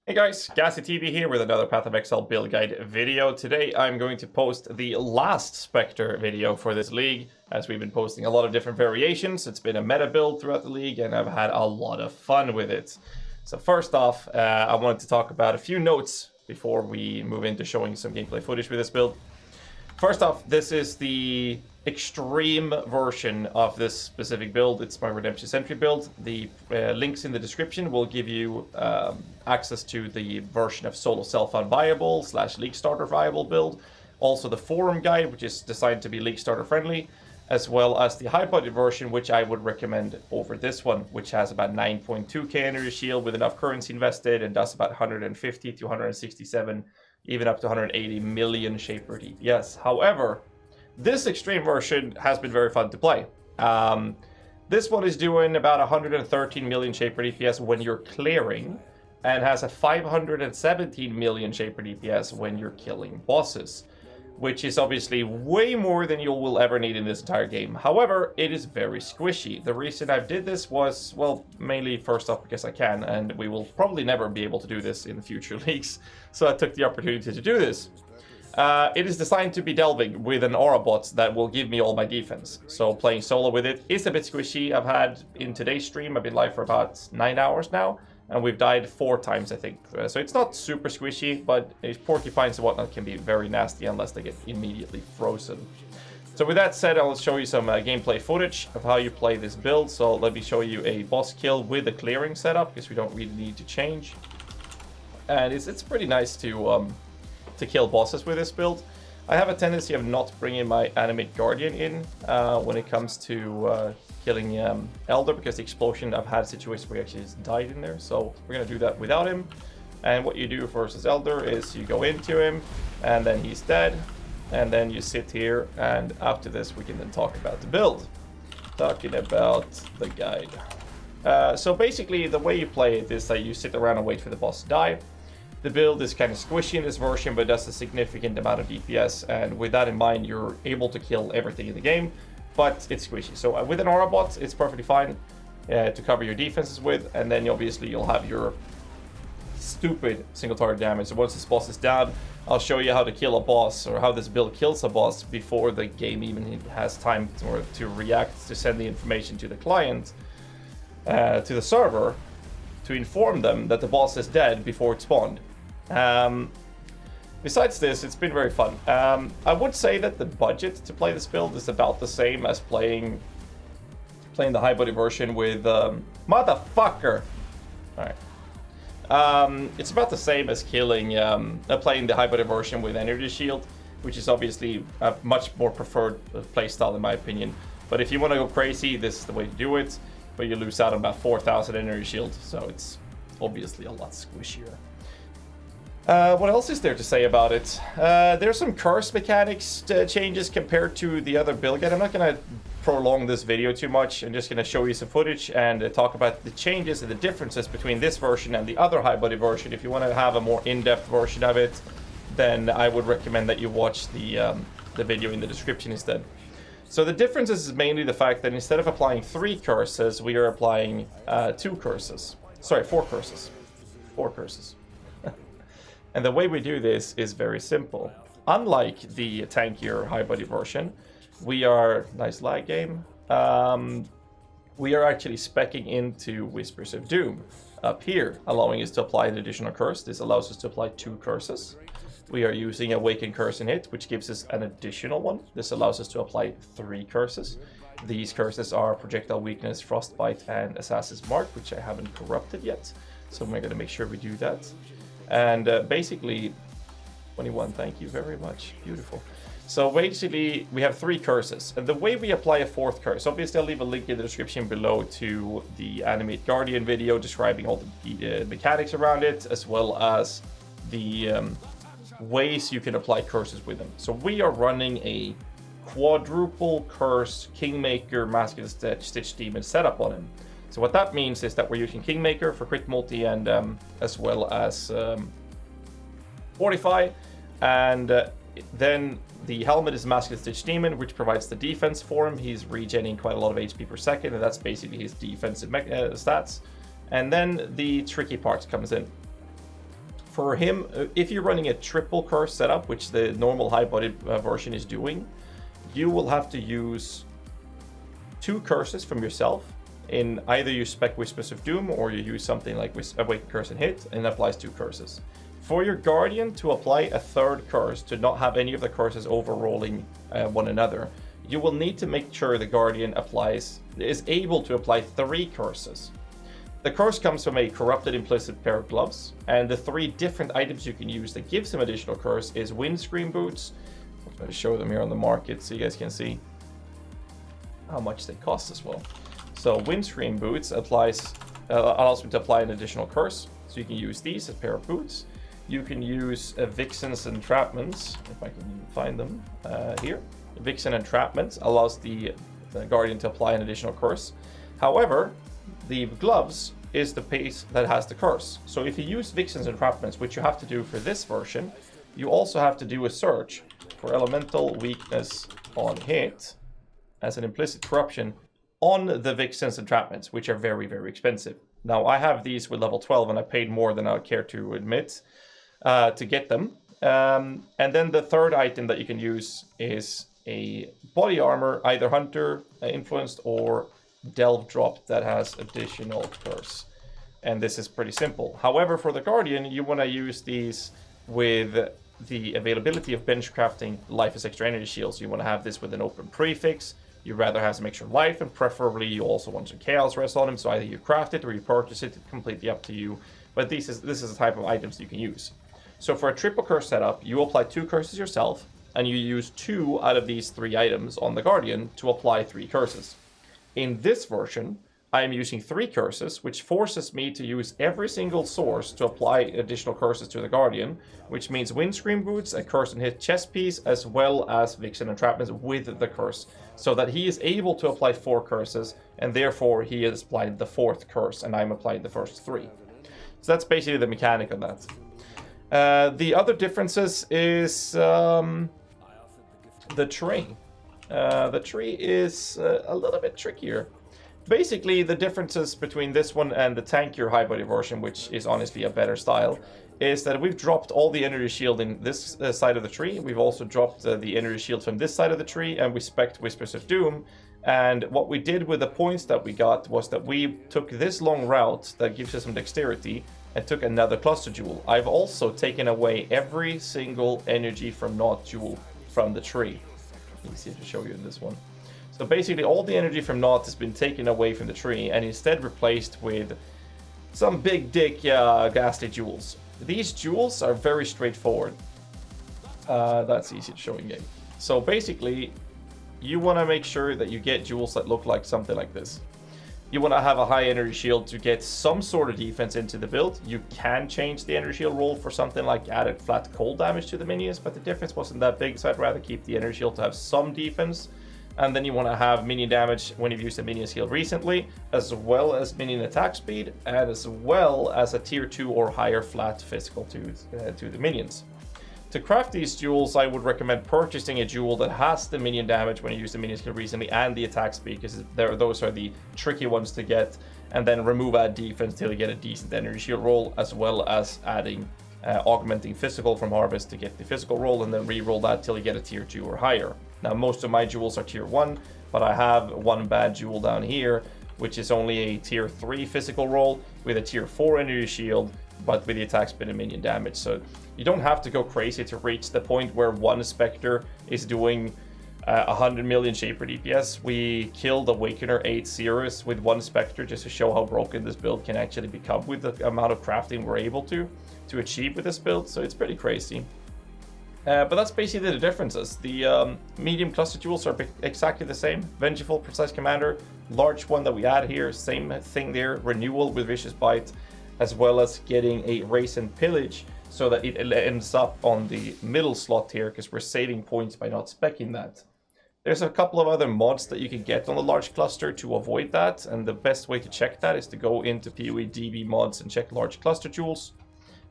Hey guys, GhazzyTV here with another Path of Exile build guide video. Today I'm going to post the last Spectre video for this league, as we've been posting a lot of different variations. It's been a meta build throughout the league and I've had a lot of fun with it. So first off, I wanted to talk about a few notes before we move into showing some gameplay footage with this build. First off, this is the extreme version of this specific build. It's my Redemption Sentry build. The links in the description will give you access to the version of solo self-found viable / league starter viable build. Also the forum guide, which is designed to be league starter friendly, as well as the high budget version, which I would recommend over this one, which has about 9.2k energy shield with enough currency invested and does about 150 to 167, even up to 180 million Shaper DPS. However, this extreme version has been very fun to play. This one is doing about 113 million Shaper DPS when you're clearing, and has a 517 million Shaper DPS when you're killing bosses, which is obviously way more than you will ever need in this entire game. However, it is very squishy. The reason I did this was, well, mainly first off because I can, and we will probably never be able to do this in the future leagues, so I took the opportunity to do this. It is designed to be delving with an aurabot that will give me all my defense. So playing solo with it is a bit squishy. I've had, in today's stream, I've been live for about 9 hours now, and we've died 4 times, I think. So it's not super squishy, but porcupines and whatnot can be very nasty unless they get immediately frozen. So with that said, I'll show you some gameplay footage of how you play this build. So let me show you a boss kill with a clearing setup, because we don't really need to change. And it's pretty nice to kill bosses with this build. I have a tendency of not bringing my Animate Guardian in when it comes to killing Elder, because the explosion, I've had situations where he actually just died in there, so we're gonna do that without him. And what you do versus Elder is you go into him, and then he's dead, and then you sit here, and after this we can then talk about the build. Talking about the guide. So basically the way you play it is that you sit around and wait for the boss to die. The build is kind of squishy in this version, but does a significant amount of DPS, and with that in mind, you're able to kill everything in the game, but it's squishy. So with an aurabot, it's perfectly fine to cover your defenses with, and then obviously you'll have your stupid single target damage. So once this boss is down, I'll show you how to kill a boss, or how this build kills a boss before the game even has time to react, to send the information to the client, to the server, to inform them that the boss is dead before it spawned. Besides this, it's been very fun. I would say that the budget to play this build is about the same as playing the high budget version with motherfucker. All right. It's about the same as playing the high budget version with energy shield, which is obviously a much more preferred playstyle in my opinion. But if you want to go crazy, this is the way to do it. But you lose out on about 4,000 energy shield, so it's obviously a lot squishier. What else is there to say about it? There's some curse mechanics changes compared to the other build guide. I'm not going to prolong this video too much. I'm just going to show you some footage and talk about the changes and the differences between this version and the other high budget version. If you want to have a more in-depth version of it, then I would recommend that you watch the video in the description instead. So the difference is mainly the fact that instead of applying 3 curses, we are applying 2 curses. Sorry, 4 curses. 4 curses. And the way we do this is very simple. Unlike the tankier high budget version, we are, nice lag game, we are actually speccing into Whispers of Doom up here, allowing us to apply an additional curse. This allows us to apply 2 curses. We are using Awaken Curse and Hit, which gives us an additional one. This allows us to apply 3 curses. These curses are Projectile Weakness, Frostbite, and Assassin's Mark, which I haven't corrupted yet. So we're going to make sure we do that. And basically, 21, thank you very much. Beautiful. So basically, we have 3 curses. And the way we apply a 4th curse, obviously I'll leave a link in the description below to the Animate Guardian video describing all the mechanics around it, as well as the ways you can apply curses with them. So we are running a quadruple curse Kingmaker Masculine Stitch Demon setup on him. So what that means is that we're using Kingmaker for crit multi and as well as Fortify, and then the helmet is Masculine Stitch Demon, which provides the defense for him. He's regenerating quite a lot of HP per second, and that's basically his defensive stats. And then the tricky part comes in. For him, if you're running a triple curse setup, which the normal high-bodied version is doing, you will have to use 2 curses from yourself. In either you spec Whispers of Doom or you use something like Awaken Curse and Hit, and it applies 2 curses. For your Guardian to apply a 3rd curse, to not have any of the curses overrolling one another, you will need to make sure the Guardian is able to apply 3 curses. The curse comes from a corrupted implicit pair of gloves, and the 3 different items you can use that gives him additional curse is Windscreen Boots. I'm going to show them here on the market so you guys can see how much they cost as well. So Windscreen Boots allows me to apply an additional curse, so you can use these as a pair of boots. You can use Vixen's Entrapments, if I can find them here. Vixen Entrapments allows the Guardian to apply an additional curse. However, the gloves is the piece that has the curse. So if you use Vixen's Entrapments, which you have to do for this version, you also have to do a search for Elemental Weakness on Hit as an implicit corruption on the Vixen's Entrapments, which are very, very expensive. Now, I have these with level 12, and I paid more than I would care to admit to get them. And then the 3rd item that you can use is a body armor, either Hunter influenced or Delve drop that has additional curse. And this is pretty simple. However, for the Guardian, you want to use these with the availability of bench crafting Life as Extra Energy Shields. You want to have this with an open prefix. You'd rather have some extra life, and preferably you also want some chaos rest on him, so either you craft it or you purchase it, completely up to you. But this is the type of items you can use. So for a triple curse setup, you apply 2 curses yourself, and you use 2 out of these 3 items on the Guardian to apply 3 curses. In this version, I am using 3 curses, which forces me to use every single source to apply additional curses to the Guardian, which means Windscreen Boots, a curse and hit chest piece, as well as Vixen Entrapments with the curse, so that he is able to apply 4 curses, and therefore he is applying the 4th curse, and I'm applying the first 3. So that's basically the mechanic of that. The other differences is the tree. The tree is a little bit trickier. Basically, the differences between this one and the tankier high body version, which is honestly a better style, is that we've dropped all the energy shield in this side of the tree. We've also dropped the energy shield from this side of the tree, and we spec'd Whispers of Doom. And what we did with the points that we got was that we took this long route that gives us some dexterity and took another cluster jewel. I've also taken away every single energy from Naught jewel from the tree. Easier to show you in this one. So basically all the energy from Naught has been taken away from the tree and instead replaced with some big dick ghastly jewels. These jewels are very straightforward. That's easy to show in game. So basically you want to make sure that you get jewels that look like something like this. You want to have a high energy shield to get some sort of defense into the build. You can change the energy shield roll for something like added flat cold damage to the minions, but the difference wasn't that big, so I'd rather keep the energy shield to have some defense. And then you want to have minion damage when you've used a minion shield recently, as well as minion attack speed, and as well as a tier 2 or higher flat physical to the minions. To craft these jewels, I would recommend purchasing a jewel that has the minion damage when you use the minion skill recently and the attack speed, because those are the tricky ones to get, and then remove add defense till you get a decent energy shield roll, as well as adding augmenting physical from harvest to get the physical roll, and then re-roll that till you get a tier 2 or higher. Now most of my jewels are tier 1, but I have one bad jewel down here, which is only a tier 3 physical roll with a tier 4 energy shield, but with the attack speed and minion damage. So you don't have to go crazy to reach the point where one Spectre is doing 100 million Shaper DPS. We killed Awakener 8 Cirrus with one Spectre just to show how broken this build can actually become with the amount of crafting we're able to achieve with this build. So it's pretty crazy. But that's basically the differences. The medium cluster jewels are exactly the same. Vengeful, Precise Commander, large one that we add here, same thing there. Renewal with Vicious Bite, as well as getting a Race and Pillage so that it ends up on the middle slot here, because we're saving points by not speccing that. There's a couple of other mods that you can get on the large cluster to avoid that, and the best way to check that is to go into PoE DB mods and check large cluster jewels.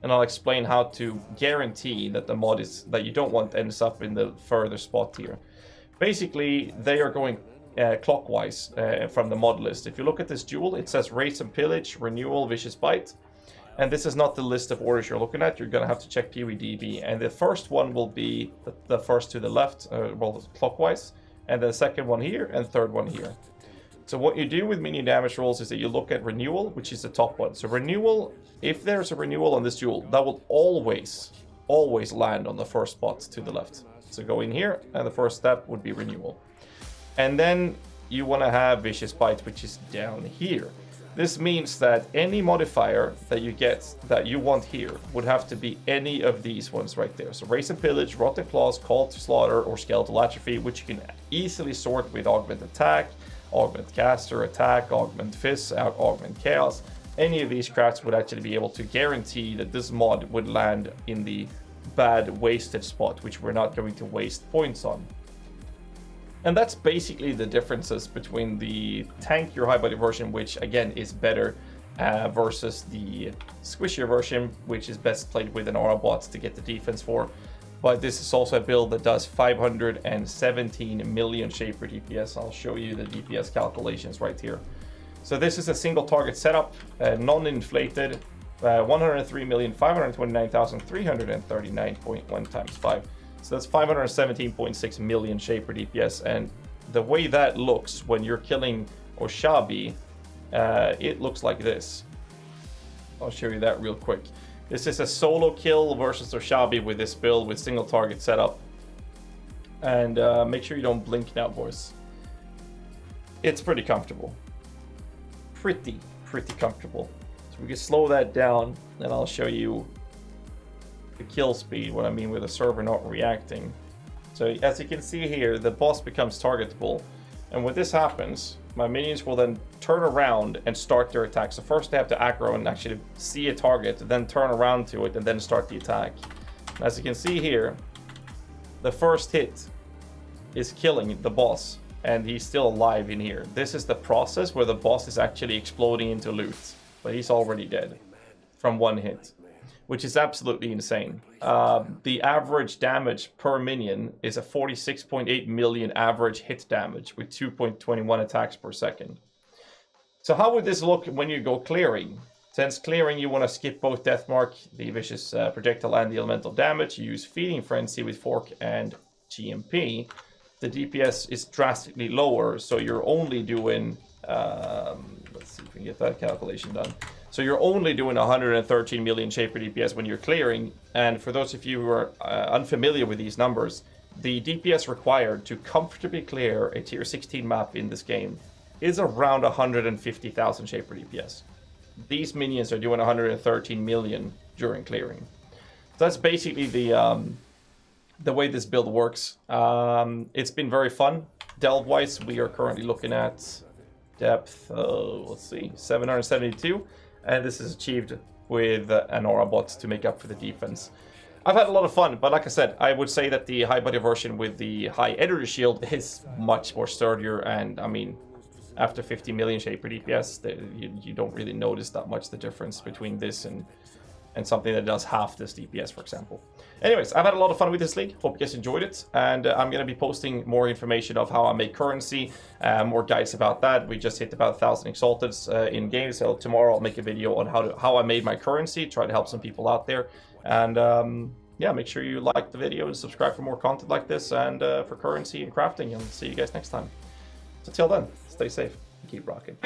And I'll explain how to guarantee that the mod that you don't want ends up in the further spot here. Basically, they are going clockwise from the mod list. If you look at this jewel, it says Race and Pillage, Renewal, Vicious Bite. And this is not the list of orders you're looking at. You're going to have to check PVDB. And the first one will be the first to the left, well, clockwise. And the second one here, and third one here. So what you do with minion damage rolls is that you look at renewal, which is the top one. So renewal, if there's a renewal on this duel, that will always land on the first spot to the left. So go in here, and the first step would be renewal. And then you want to have Vicious Bite, which is down here. This means that any modifier that you get that you want here would have to be any of these ones right there. So Race and Pillage, Rotten Claws, Call to Slaughter, or Skeletal Atrophy, which you can easily sort with Augment Attack, Augment Caster Attack, Augment Fist, Augment Chaos. Any of these crafts would actually be able to guarantee that this mod would land in the bad wasted spot, which we're not going to waste points on. And that's basically the differences between the tankier high body version, which again is better, versus the squishier version, which is best played with an aurabot to get the defense for. But this is also a build that does 517 million shaper DPS. I'll show you the DPS calculations right here. So this is a single target setup, non-inflated, 103,529,339.1 times 5. So that's 517.6 million shaper DPS, and the way that looks when you're killing Oshabi, it looks like this. I'll show you that real quick. This is a solo kill versus Oshabi with this build with single target setup. And make sure you don't blink now, boys. It's pretty comfortable. Pretty comfortable. So we can slow that down, and I'll show you the kill speed, what I mean with the server not reacting. So as you can see here, the boss becomes targetable, and when this happens, my minions will then turn around and start their attack. So first they have to aggro and actually see a target, then turn around to it, and then start the attack. And as you can see here, the first hit is killing the boss, and he's still alive in here. This is the process where the boss is actually exploding into loot, but he's already dead from one hit, which is absolutely insane. The average damage per minion is a 46.8 million average hit damage with 2.21 attacks per second. So how would this look when you go clearing? Since clearing, you want to skip both Deathmark, the vicious projectile, and the elemental damage. You use Feeding Frenzy with Fork and GMP. The DPS is drastically lower, so you're only doing... let's see if we can get that calculation done. So you're only doing 113 million shaper DPS when you're clearing, and for those of you who are unfamiliar with these numbers, the DPS required to comfortably clear a tier 16 map in this game is around 150,000 shaper DPS. These minions are doing 113 million during clearing. So that's basically the way this build works. It's been very fun. Delve-wise, we are currently looking at depth, let's see, 772. And this is achieved with an aurabot to make up for the defense. I've had a lot of fun, but like I said, I would say that the high body version with the high energy shield is much more sturdier, and I mean, after 50 million shaper DPS, you don't really notice that much the difference between this and something that does half this DPS, for example. Anyways, I've had a lot of fun with this league. Hope you guys enjoyed it. And I'm going to be posting more information of how I make currency, more guides about that. We just hit about 1,000 Exalteds in game. So tomorrow I'll make a video on how I made my currency, try to help some people out there. And yeah, make sure you like the video and subscribe for more content like this and for currency and crafting. And see you guys next time. So till then, stay safe and keep rocking.